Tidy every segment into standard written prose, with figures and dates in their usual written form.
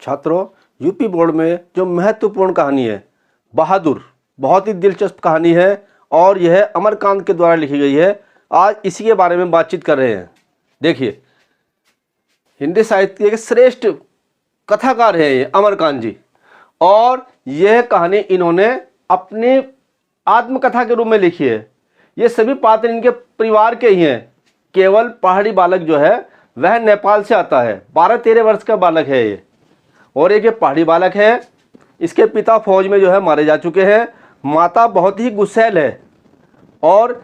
छात्रों, UP board में जो महत्वपूर्ण कहानी है बहादुर, बहुत ही दिलचस्प कहानी है और यह अमरकांत के द्वारा लिखी गई है। आज इसी के बारे में बातचीत कर रहे हैं। देखिए, हिंदी साहित्य के श्रेष्ठ कथाकार हैं ये अमरकांत जी, और यह कहानी इन्होंने अपनी आत्मकथा के रूप में लिखी है। ये सभी पात्र इनके परिवार के ही हैं। केवल पहाड़ी बालक जो है वह नेपाल से आता है, 12-13 वर्ष का बालक है ये, और एक ये पहाड़ी बालक है। इसके पिता फौज में जो है मारे जा चुके हैं। माता बहुत ही गुस्सैल है और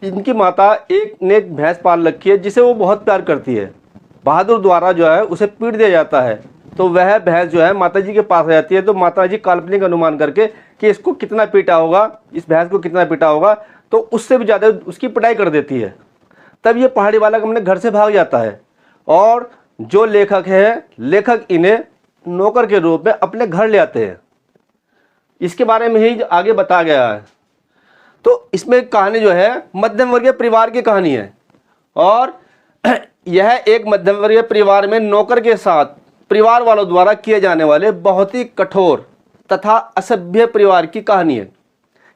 इनकी माता ने एक भैंस पाल रखी है जिसे वो बहुत प्यार करती है। बहादुर द्वारा जो है उसे पीट दिया जाता है, तो वह भैंस जो है माता जी के पास आ जाती है। तो माता जी काल्पनिक अनुमान करके कि इसको कितना पीटा होगा, इस भैंस को कितना पीटा होगा, तो उससे भी ज़्यादा उसकी पिटाई कर देती है। तब ये पहाड़ी बालक अपने घर से भाग जाता है और जो लेखक है, लेखक इन्हें नौकर के रूप में अपने घर ले आते हैं। इसके बारे में ही आगे बताया गया है। तो इसमें कहानी जो है मध्यम वर्गीय परिवार की कहानी है, और यह एक मध्यम वर्गीय परिवार में नौकर के साथ परिवार वालों द्वारा किए जाने वाले बहुत ही कठोर तथा असभ्य परिवार की कहानी है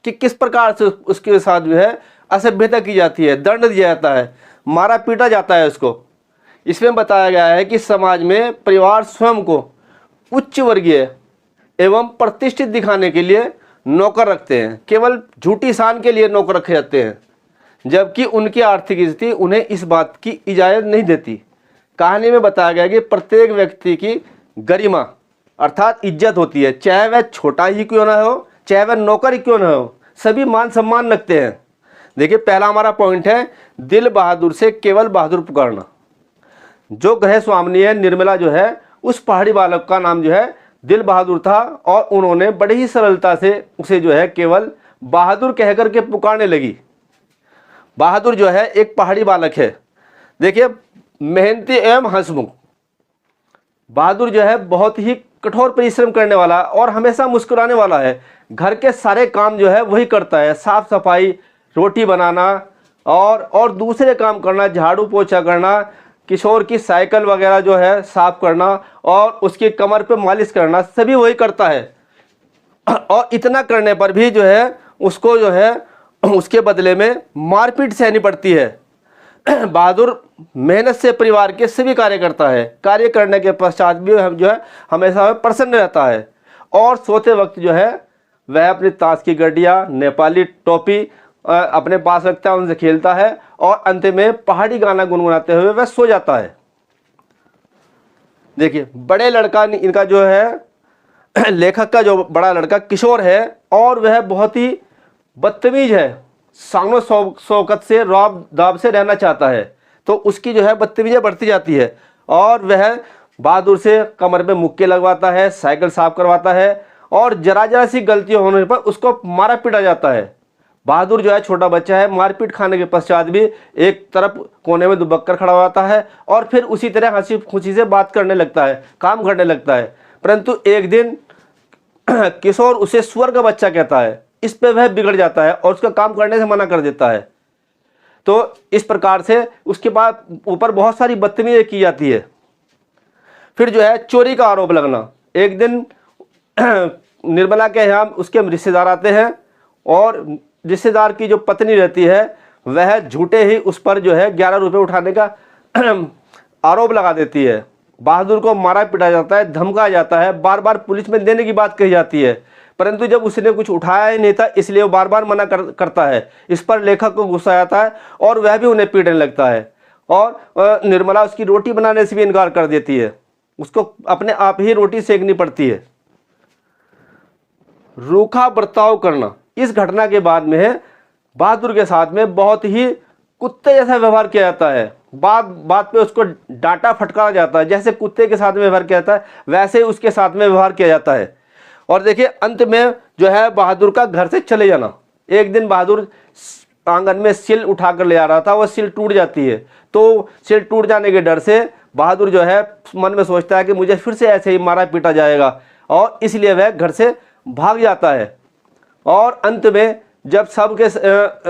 कि किस प्रकार से उसके साथ जो है असभ्यता की जाती है, दंड दिया जाता है, मारा पीटा जाता है उसको। इसमें बताया गया है कि समाज में परिवार स्वयं को उच्च वर्गीय एवं प्रतिष्ठित दिखाने के लिए नौकर रखते हैं। केवल झूठी शान के लिए नौकर रखे जाते हैं, जबकि उनकी आर्थिक स्थिति उन्हें इस बात की इजाज़त नहीं देती। कहानी में बताया गया कि प्रत्येक व्यक्ति की गरिमा अर्थात इज्जत होती है, चाहे वह छोटा ही क्यों ना हो, चाहे वह नौकर ही क्यों ना हो, सभी मान सम्मान रखते हैं। देखिए, पहला हमारा पॉइंट है दिल बहादुर से केवल बहादुर पुकारना। जो गृह स्वामिनी है निर्मला जो है, उस पहाड़ी बालक का नाम जो है दिल बहादुर था, और उन्होंने बड़ी ही सरलता से उसे जो है केवल बहादुर कहकर के पुकारने लगी। बहादुर जो है एक पहाड़ी बालक है। देखिए, मेहनती एवं हंसमुख बहादुर जो है बहुत ही कठोर परिश्रम करने वाला और हमेशा मुस्कुराने वाला है। घर के सारे काम जो है वही करता है, साफ सफाई, रोटी बनाना और दूसरे काम करना, झाड़ू पोछा करना, किशोर की साइकिल वगैरह जो है साफ करना और उसकी कमर पे मालिश करना, सभी वही करता है। और इतना करने पर भी जो है उसको जो है उसके बदले में मारपीट सहनी पड़ती है। बहादुर मेहनत से परिवार के सभी कार्य करता है। कार्य करने के पश्चात भी हम जो है हमेशा प्रसन्न रहता है, और सोते वक्त जो है वह अपनी ताश की गड्डियाँ, नेपाली टोपी अपने पास रखता है, उनसे खेलता है, और अंत में पहाड़ी गाना गुनगुनाते हुए वह सो जाता है। देखिए, बड़े लड़का इनका जो है लेखक का जो बड़ा लड़का किशोर है, और वह बहुत ही बदतमीज है, शानो शौकत से रौब दाब से रहना चाहता है। तो उसकी जो है बदतमीजी बढ़ती जाती है, और वह बहादुर से कमर पे मुक्के लगवाता है, साइकिल साफ करवाता है, और जरा जरा सी गलती होने पर उसको मारा पीटा जाता है। बहादुर जो है छोटा बच्चा है, मारपीट खाने के पश्चात भी एक तरफ कोने में दुबक कर खड़ा होता है और फिर उसी तरह हंसी खुशी से बात करने लगता है, काम करने लगता है। परंतु एक दिन किशोर उसे सुअर का बच्चा कहता है। इस पे वह बिगड़ जाता है और उसका काम करने से मना कर देता है। तो इस प्रकार से उसके बाद ऊपर बहुत सारी बदतमीजी की जाती है। फिर जो है चोरी का आरोप लगना। एक दिन निर्मला के यहाँ उसके रिश्तेदार आते हैं, और रिश्तेदार की जो पत्नी रहती है वह झूठे ही उस पर जो है 11 रुपये उठाने का आरोप लगा देती है। बहादुर को मारा पीटा जाता है, धमकाया जाता है, बार बार पुलिस में देने की बात कही जाती है, परंतु जब उसने कुछ उठाया ही नहीं था इसलिए वो बार बार मना करता है। इस पर लेखक को गुस्सा आता है और वह भी उन्हें पीटने लगता है, और निर्मला उसकी रोटी बनाने से भी इनकार कर देती है। उसको अपने आप ही रोटी सेकनी पड़ती है। रूखा बर्ताव करना। इस घटना के बाद में बहादुर के साथ में बहुत ही कुत्ते जैसा व्यवहार किया जाता है। बात पे उसको डांटा फटकारा जाता है। जैसे कुत्ते के साथ में व्यवहार किया जाता है वैसे ही उसके साथ में व्यवहार किया जाता है। और देखिए, अंत में जो है बहादुर का घर से चले जाना। एक दिन बहादुर आंगन में सिल उठा कर ले आ रहा था, वह सिल टूट जाती है। तो सिल टूट जाने के डर से बहादुर जो है मन में सोचता है कि मुझे फिर से ऐसे ही मारा पीटा जाएगा, और इसलिए वह घर से भाग जाता है। और अंत में जब सबके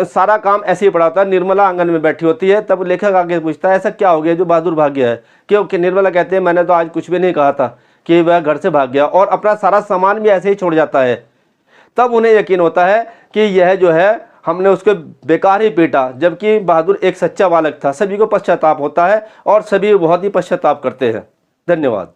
सारा काम ऐसे ही पड़ा होता है, निर्मला आंगन में बैठी होती है, तब लेखक आगे पूछता है ऐसा क्या हो गया जो बहादुर भाग गया है। क्योंकि निर्मला कहते हैं मैंने तो आज कुछ भी नहीं कहा था, कि वह घर से भाग गया और अपना सारा सामान भी ऐसे ही छोड़ जाता है। तब उन्हें यकीन होता है कि यह जो है हमने उसको बेकार ही पीटा, जबकि बहादुर एक सच्चा बालक था। सभी को पश्चाताप होता है और सभी बहुत ही पश्चाताप करते हैं। धन्यवाद।